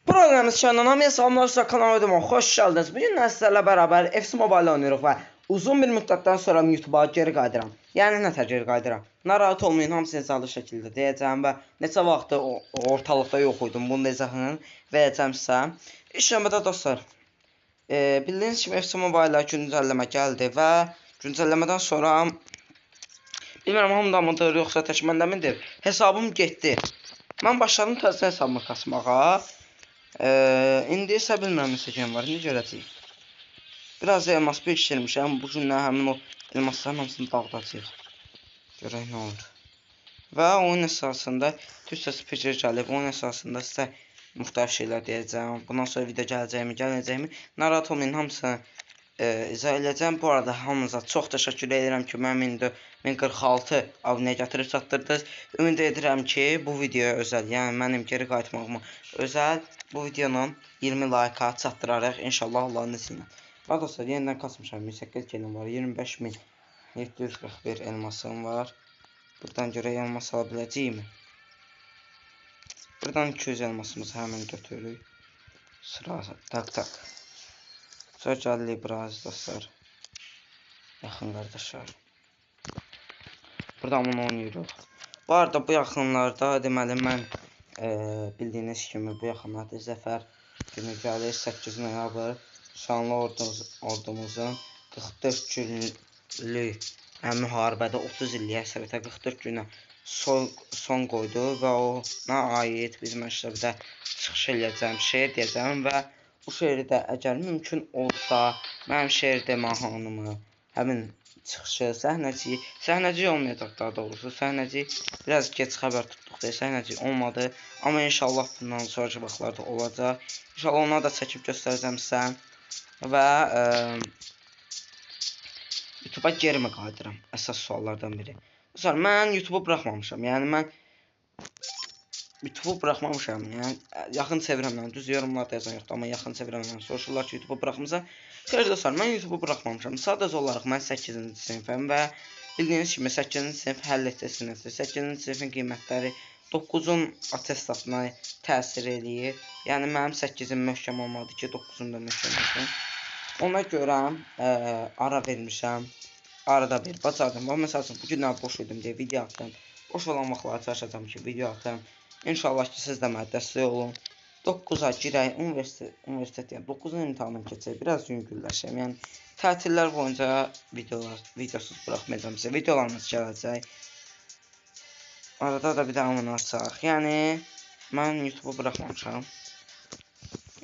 Programımız şanlanamaya salamlarsa kanalıma hoş geldiniz. Bugün sizlerle beraber FC Mobile oynuyoruz ve uzun bir müddətdən sonra YouTube'a geri qayıdıram. Yəni nətər geri qayıdıram? Narahat olmayın, hamısını sağlı şəkildə deyəcəm və neçə vaxtı ortalıqda yox idim. Bunu da izahını verəcəm sizə. İlk növbədə dostlar, bildiyiniz kimi FC Mobile güncəlləmə gəldi və güncəlləmədən sonra bilmirəm hamıda mıdır yoxsa tək məndə midir? Hesabım getdi. Mən başladım təzə hesabımı kasmağa. İndi isə bilmirəm neçə gün var, indi görəcəyik. Biraz elmas birikdirmişəm, bu günlər həmin o elmasların hamısını dağıdacağıq. Görək nə olur. Və oyun əsasında Türkcə spiker gəlib, oyun əsasında sizə müxtəlif şeylər deyəcəm. Bundan sonra video gələcəyimi narahat olmayın, hamısını izah edəcəm. Bu arada hamınıza çox təşəkkür edirəm ki, mənim indi 1046 abunəyə gətirib çatdırdınız. Ümid edirəm ki, bu videoya özəl, yəni mənim geri qayıtmağıma özəl bu videonun 20 like çatdırarıq inşallah Allahın izni ilə. Və dostlar, yenidən kasmışam, 18 genim var, 25.741 elmasım var. Buradan görək elmas ala biləcəyimi? Buradan 200 elmasımızı həmin götürürük. Sırası, tak. Sonra gəlirik biraz dostlar. Yaxın qardaşlar. Buradan bunu oynayırıq. Bu arada bu yaxınlarda deməli mən bildiyiniz kimi bu yaxınlarda zəfər günü gəlir 8 noyabr. Şanlı ordumuzun 44 günlük müharibədə 30 illiyə Sovetə 44 günə son qoydu və ona aid biz məktəbdə çıxış eləyəcəm, şeir deyəcəm və bu şeiri də əgər mümkün olsa mənim şeir demə hanımı həmin çıxışı səhnəci olmayacaq, daha doğrusu səhnəci biraz geç xəbər tutduq deyə səhnəci olmadı, amma inşallah bundan sonraki vaxtlarda olacaq. İnşallah ona da çəkib göstərəcəm sizə və YouTube'a geri mi qayıdıram? Əsas suallardan biri. Dostlar, mən YouTube'u buraxmamışam. Yəni mən YouTube'u buraxmamışam. Yəni yaxın çevrəmdən düz yorumlarda yazan yoxdur, amma yaxın çevrəmdən soruşurlar ki, YouTube'u buraxmısan. Xeyr dostlar, mən YouTube'u buraxmamışam. Sadəcə olaraq mən 8-ci sinifəm və bildiyiniz kimi 8-ci sinif həll etdi sinifdir. 8-ci sinifin qiymətləri 9-un atestatına təsir eləyir. Yəni mənim 8-im möhkəm olmadı ki, 9-um da möhkəm olsun. Ona görə ara vermişəm. Arada bir bacardım. Məsəl üçün bu günlər boş idim deyə video atdım. Boş olan vaxtlarda çalışacağam ki, video atım. İnşallah ki, siz də mənə dəstək olun. 9-a girək, universitet yəni 9-un imtahanını keçək, biraz yüngülləşəm. Yəni tətillər boyunca videosuz buraxmayacağım sizə. Videolarımız gələcək. Arada da bir də amını açaq. Yəni mən YouTube'u buraxmamışam.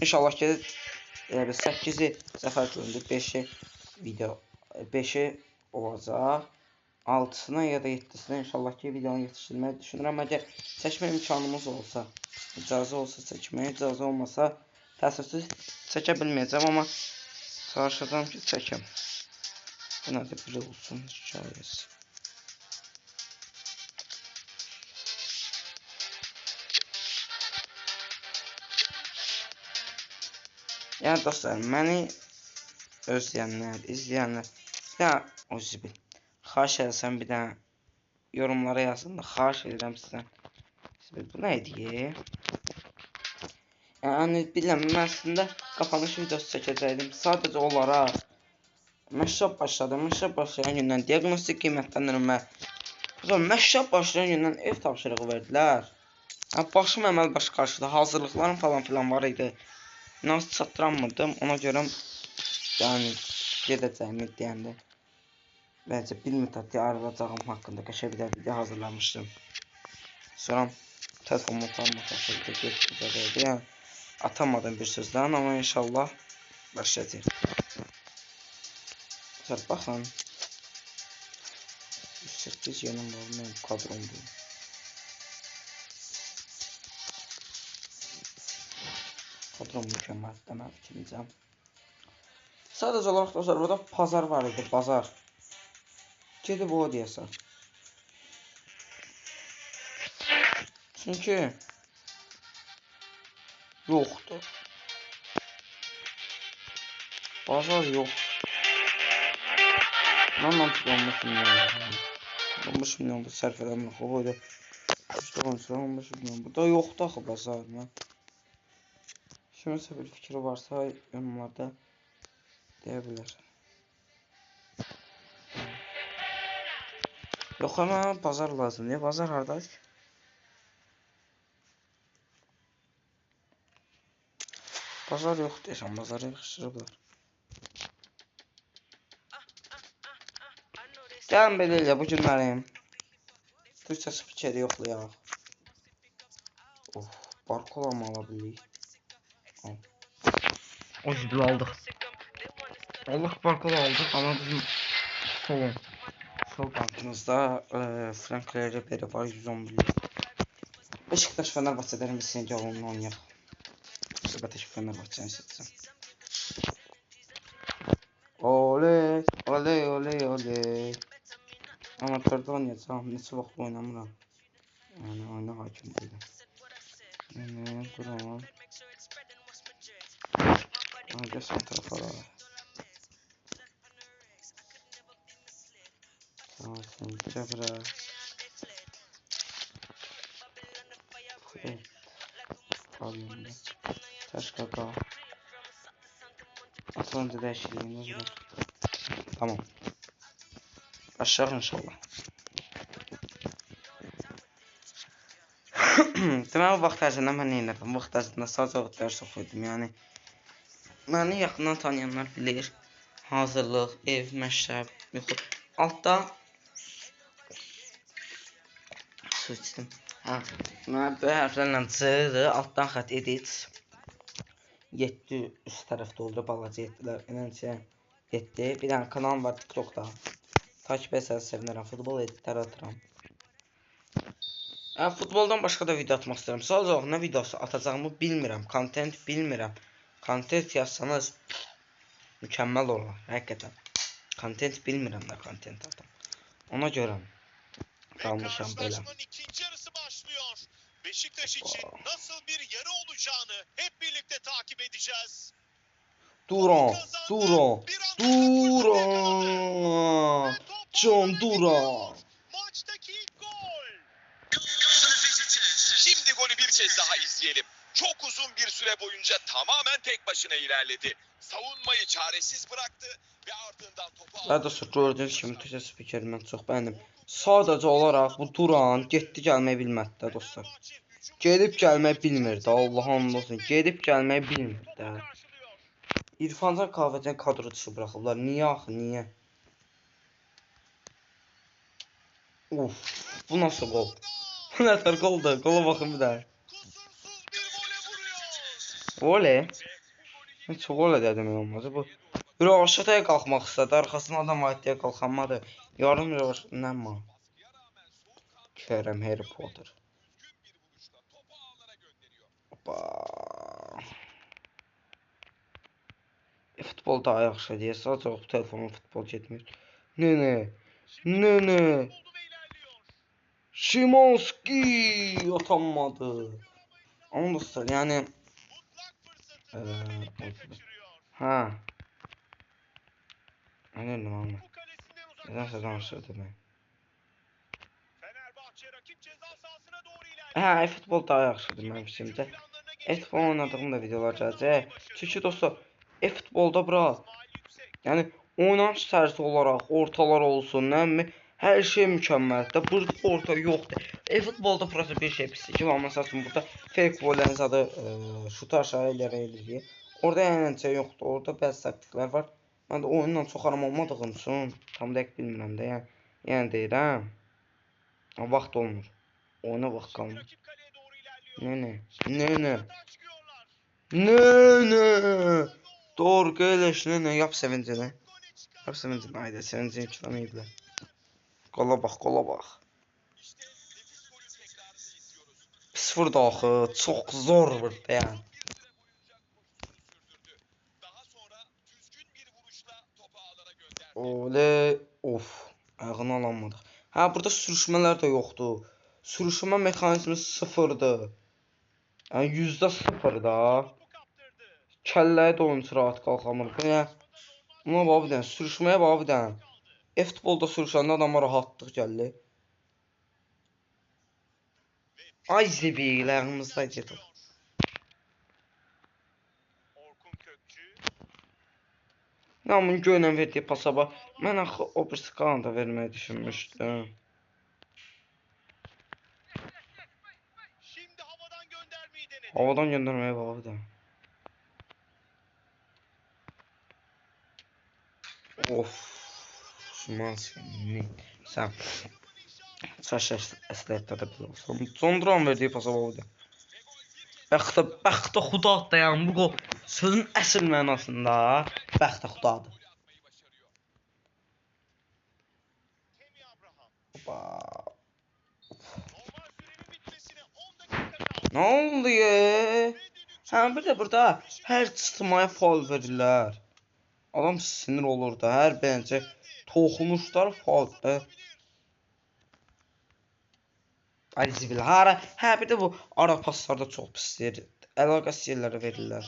İnşallah ki 8-i zəfər göründü, 5-i video 5-i olacaq. 6-sına ya da 7-sinə inşallah ki videonu yetişdirməyi düşünürəm. Əgər çəkmə imkanımız olsa, icazə olsa çəkməyə, icazə olmasa təəssüfsüz çəkə bilməyəcəm, amma çalışacağım ki çəkəm. Bu nədir, biri olsun hikayəsi. Yəni dostlar, məni özləyənlər, izləyənlər, bir dənə o zibil. Xahiş etsəm bir dənə yorumlara yazın da, xahiş edirəm sizdən. Bu nə idi? Yəni biləm, mən əslində qapanış videosu çəkəcəkdim. Sadəcə olaraq məşrab başladım. Məşrab başlayan gündən diaqnostik qiymətləndirmə. Məşrab başlayan gündən ev tapşırığı verdilər. Başım əməl başı qarşıda hazırlıqlarım falan filan var idi. Nasıl çatdıramırdım, ona görə yəni gedəcəyimi deyəndə bəlkə bir müddətli ayrılacağım haqqında qəşəng bir video hazırlamışdım. Sonra telefonumu utanmamışdı, getdi. Yəni atamadım bir sözdən, amma inşallah başlayacaq. Baxın. 108 yenim var, mənim kadromdur. Kadrom mükəmməl demək fikrimcəm. Sadəcə olaraq dostlar, burada pazar var idi, bazar. Gedib o deyəsən. Çünki yoxdur. Bazar yox. Mən mantıqlı 15 milyon. 15 milyon da sərf edəmək o boyda. 15 milyon. Burada yoxdur axı bazar. Kiminsə bir fikri varsa yorumlarda deyə bilər. Yox ama bazar lazım. Niyə bazar hardadır? Bazar yox deyəsən, bazarı yığışdırıblar. Gəlin belə elə bu günlərim. Türkçə spikeri yoxlayaq. Of, Barkola mı ala bilirik? O ciddi aldıq. Allah Barkola aldıq ama bizim sol bankımızda Frank Ribery var 111. Beşiktaş Fenerbahçe'den bir sence onunla oynayaq. Beşiktaş Fenerbahçe'ni seçsəm. Oley, oley, oley, oley. Amatördə oynayacağım. Neçə vaxt oynamıram. Yəni oyuna hakim deyiləm. Duram. Gəlsən tərəfə alalım. Tamam, Cəbrə. Evet. Alıyorum. Taş kaka. Atlanca değişikliğini bırak. Tamam. Aşağı inşallah. Demək o vaxt ərzində mən nə edirəm? Vaxt ərzində sadəcə dərs oxuyordum. Yəni məni yaxından tanıyanlar bilir. Hazırlıq, ev, məktəb, yuxu. Altda su içdim. Hə, mən böyük hərflərlə C-dir, altdan xətt edit. 7 üst tərəfdə oldu, balaca 7'lər. Enerjiyə 7. Bir dənə kanalım var TikTok'da. Takip etsəniz sevinirəm. Futbol editləri atıram. Futboldan başqa da video atmaq istəyirəm. Sadəcə nə videosu atacağımı bilmirəm. Content bilmirəm. Content yazsanız mükəmməl olar. Həqiqətən. Content bilmirəm də content atam. Ona görə qalmışam belə. Beşiktaş için nasıl bir yarı olacağını hep birlikte takip edeceğiz. Duran, Duran, Duran, John Duran. Maçtaki ilk gol. Şimdi golü bir kez daha izleyelim. Çok uzun bir süre boyunca tamamen tek başına ilerledi. Savunmayı çaresiz bıraktı ve ardından topu aldı. Daha doğrusu gördüğünüz kimi Türkçə spikeri mən çox bəyəndim. Sadəcə olaraq bu Duran getdi gəlməyi bilmədi də dostlar. Gedib gəlməyi bilmirdi. Allah'ım olsun. Gedib gəlməyi bilmirdi. İrfancan Kahvecen kadro dışı bırakırlar. Niye axı? Niye? Uf, bu nasıl gol? Bu ne tər goldur? Gola baxın bir daha. Oley. Mən çox gol edədim olmaz. Bu Roşataya qalxmaq istədi. Arxasına adam var deyə qalxamadı. Yarım Roşat nə ma? Kerem Harry Potter. Hoppa. Futbol daha yaxşı deyə sadəcə o telefonun futbol getmir. Ne. Şimanski atanmadı. Ama dostlar yani ha. Anladım ama. Nedense danışırdım ben. Ha, futbol daha yaxşıdır mənim fikrimcə. Futbol oynadığım da videolar gələcək. Çünki dostlar, futbolda bura yəni oynanış tərzi olaraq ortalar olsun, nəmi hər şey mükəmməldir. Burada orta yoxdur. Futbolda prosta bir şey pisdir ki, məsəl üçün burada fake gollərin adı şutu aşağı eləyirik. Orada yəni şey yoxdur. Orada bəzi taktiklər var. Mən də oyunla çox aram olmadığım üçün tam dəqiq bilmirəm də. Yəni deyirəm. Vaxt olmur. Oyuna vaxt qalmır. Ne. Doğru geleş ne yap sevincini. Yap sevincini haydi sevincini çıkamayıblar. Gola bax. Pis vurdu axı. Çox zor vurdu yəni. Oley. Of. Ayağını alamadıq. Ha burada sürüşmələr də yoxdur. Sürüşmə mexanizmi sıfırdır. Yəni %0 da. Kəlləyə də oyuncu rahat qalxamır. Buna bax bir dənə. Sürüşməyə bax bir dənə. Futbolda sürüşəndə adama rahatlıq gəlir. Ay zibilərimizdəydi. Namın göylə verdiyi pasa bax. Mən axı o birisi qalan da verməyi düşünmüşdüm. Şimdi havadan göndermeyi denedi. Havadan göndərməyə bax bir də. Of. Şumanski. Sən. Saç əslətdə də belə olsun. Sonduran verdiyi pasa bax bir də. Bəxtə xuda dayan bu gol. Sözün əsl mənasında bəxtə xudadır. Hoppa. Ne oldu ya? Ha bir de burada her çıxmaya faul verirlər. Adam sinir olur da hər bence toxunuşlar faul da. Ay zibil hara. Hə bir de bu ara paslarda çox pisdir. Əlaqəsiz yerlərə verirlər.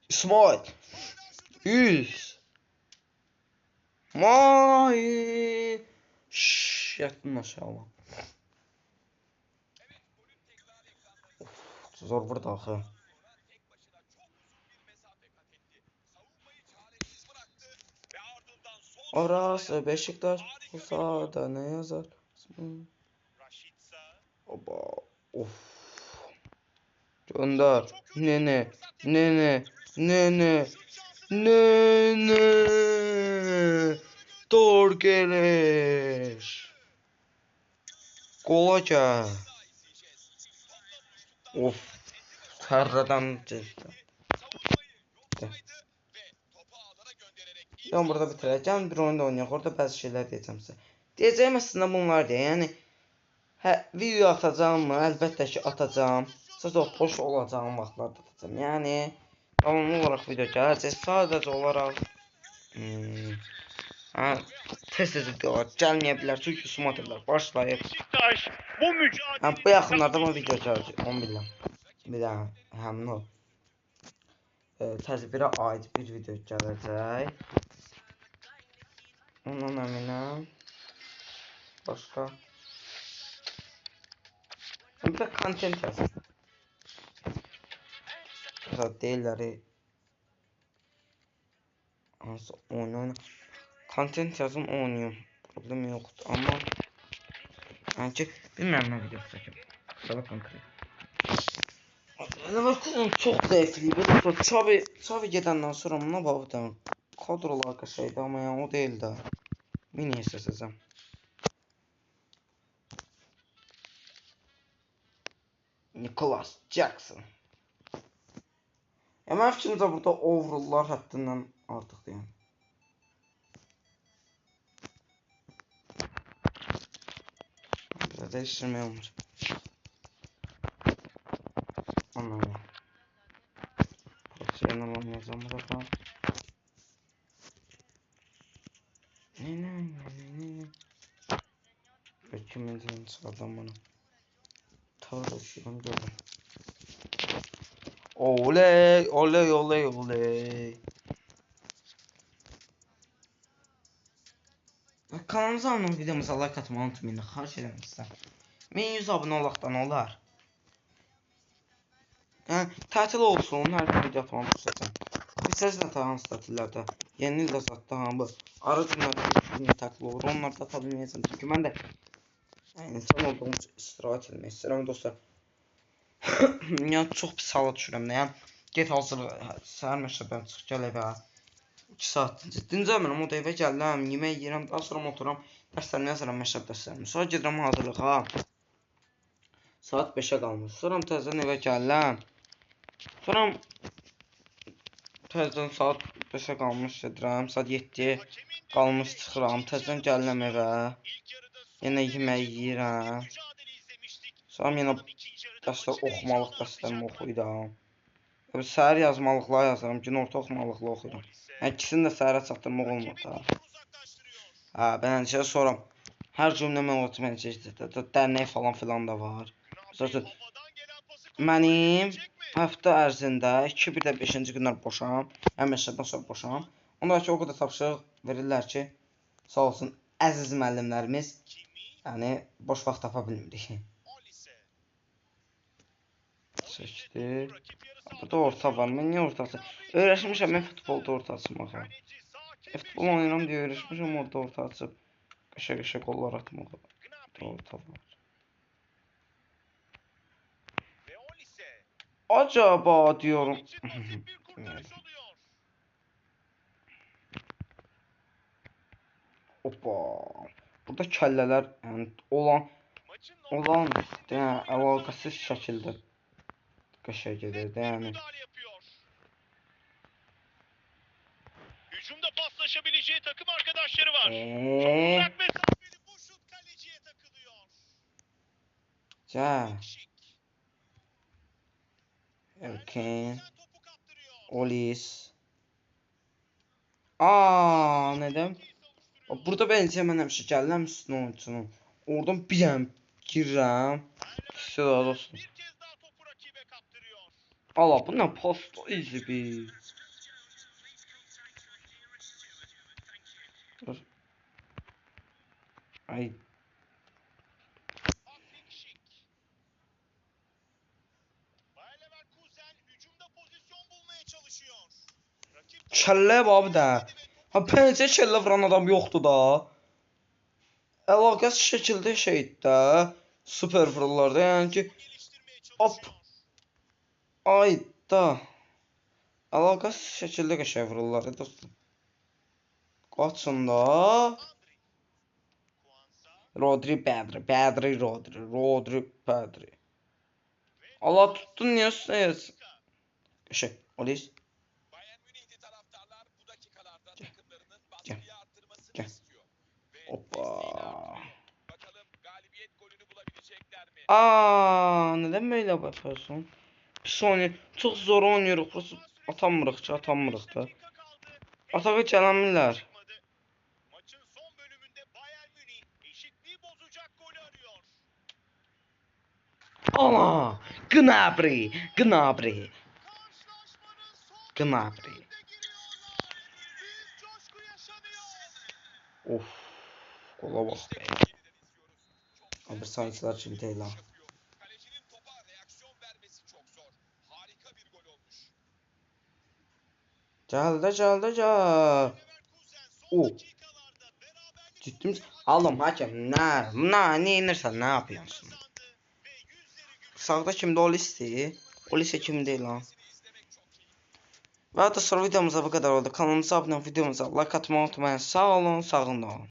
İsmail. 100. May. Şşş yattın aşağı. Zor burada axı. Orası Beşiktaş olsa da ne yazar? Oba. Of. Gönder. Nene. Nene. Nene. Nene. Dorgeler. Gola gel. Of. Terradan cezdi. Ben burada bitireceğim. Bir oyunda oynayaq. Orada bəzi şeylər deyəcəm sizə. Deyəcəyim əslində bunlar deyə. Yəni video atacağım mı? Əlbəttə ki atacağım. Sadəcə boş olacağım vaxtlarda atacağım. Yəni davamlı olaraq video gələcək. Sadəcə olaraq tez-tez videolar gəlməyə bilər. Çünki sumatorlar başlayıb. Bu yaxınlarda bu video gələcək. 10 bilirəm. Bir daha həmin o. Təcbirə aid bir video gələcək. Ondan əminəm. Başqa. Bir də content yazın. Mesela deyirlər hansı oyun. Content yazın oynayım. Problem yoxdur. Amma yəni ki bilmirəm nə video çəkim. Daha konkret. Leverkusen çox zəifliyib. Xavi gedəndən sonra nə baxdım. Kadrolar qəşəngdir amma yəni o deyil də. Mini istəsəm. Nicholas Jackson. Ya mənim fikrimcə burada overall'lar həddindən artıqdır yəni. Burada dəyişdirmək olmur. Anladım. Profesyonel oynayacağım burada. Ne. Kimin sıradan bana. Çalışıyorum gördüm. Oley oley oley oley. Kanalımıza abunə olub videomuza like atmayı unutmayın. Xahiş edirəm sizdən. 1100 abunə olaqdan olar. Yəni tətil olsun, hər gün video atmam düşəcəm. Biz də hansı tətillərdə, yeni ildə zətdə bu ara günlərdə 3 gün tətil olur. Onlarda ata bilməyəcəm. Çünki mən də insan olduğum üçün istirahət etmək istəyirəm dostlar. Yəni çox pis hala düşürəm də. Yəni get hazır səhər məktəbdən çıx gəl evə. 2 saat dincəlmirəm, o da evə gəlirəm, yemək yeyirəm, daha sonra oturam, dərslərimi yazıram, məktəb dərslərimi. Sonra gedirəm hazırlığa. Saat 5-ə qalmış. Sonra təzədən evə gəlirəm. Sonra təzədən saat 5-ə qalmış gedirəm, saat 7-yə qalmış çıxıram, təzədən gəlirəm evə. Yenə yemək yeyirəm. Sonra yenə dərslər oxumalıq dərslərimi oxuyuram. Səhər yazmalıqlar yazıram, günorta oxumalıqlar oxuyuram. Yəni ikisini də səhərə çatdırmaq olmur da. Beləncə sonra hər cümlə məlumatı dərnək falan filan da var. Mənim həftə ərzində 2 bir də 5-ci günlər boşam. Yəni məktəbdən sonra boşam. Onlar ki o qədər tapşırıq verirlər ki, sağ olsun əziz müəllimlərimiz, yəni boş vaxt tapa bilmirik. seçdi. Burada orta var. Mən niyə ortası? Öyrəşmişəm mən futbolda orta açmağa. Futbol oynayıram deyə öyrəşmişəm orada orta açıb. Qəşəng qollar atmağa. Orta var. Acaba diyorum. Hoppa. Burada kəllələr yəni olan əlaqəsiz şəkildə qəşəng gedir yəni. Hücumda paslaşabileceği takım arkadaşları var. Uzak mesafeli bu şut kaleciye takılıyor. Okay. Topu kaptırıyor. Olis. Neden? Burada bence mən həmişə gəlirəm üstünə oyuncunun. Oradan bir dənə girirəm. Sıra olsun. Bir kez daha topu rakibe kaptırıyor. Allah bu ne post easy bir. Dur. Ay. Patrick Schick. Bayer Leverkusen hücumda pozisyon bulmaya çalışıyor. Rakip Kəllə abi də. Ha pençə kəllə vuran adam yoxdur da. Əlaqəsiz şəkildə şeydir də. Super vururlar da yəni ki. geliştirmeye Hop. çalışıyor. Ay da. Əlaqəsiz şəkildə qəşəng vururlar da dostum. Qaçın da. Rodri Pedri. Allah tuttun niye sayıyorsun? Qəşəng. Olis. Bayern Münihli taraftarlar bu dakikalarda takımlarının Gel. baskıyı arttırmasını Gel. istiyor. Ve Hoppa. desteğini artırıyor. Bakalım galibiyet golünü bulabilecekler mi? Neden böyle yapıyorsun? Bir saniye çok zor oynuyoruz. Burası atamırıq ki, atamırıq da. Dakika kaldı. Atağa gələnmirlər. Çıkmadı. Maçın son bölümünde Bayern Münih eşitliği bozacak golü arıyor. Ana! Gnabry! Karşılaşmanın son Gnabry. bölümünde giriyorlar. Büyük coşku yaşanıyor. Of. Kola bak İşte be. yeniden izliyoruz. Çok Abi güzel sanatçılar için değil ha. yapıyor. Kalecinin topa reaksiyon vermesi çok zor. Harika bir gol olmuş. Gəldi. Leverkusen son O. dakikalarda beraberlik Ciddi misin? Oğlum hakem ne inirsən, ne yapıyorsun? kazandı ve yüzleri gülüyor. Sağda kimdə o listi? O liste kim değil lan? Ve hatta sonra videomuza bu kadar oldu. Kanalımıza abone olup videomuza like atmayı unutmayın. Sağ olun, sağ olun.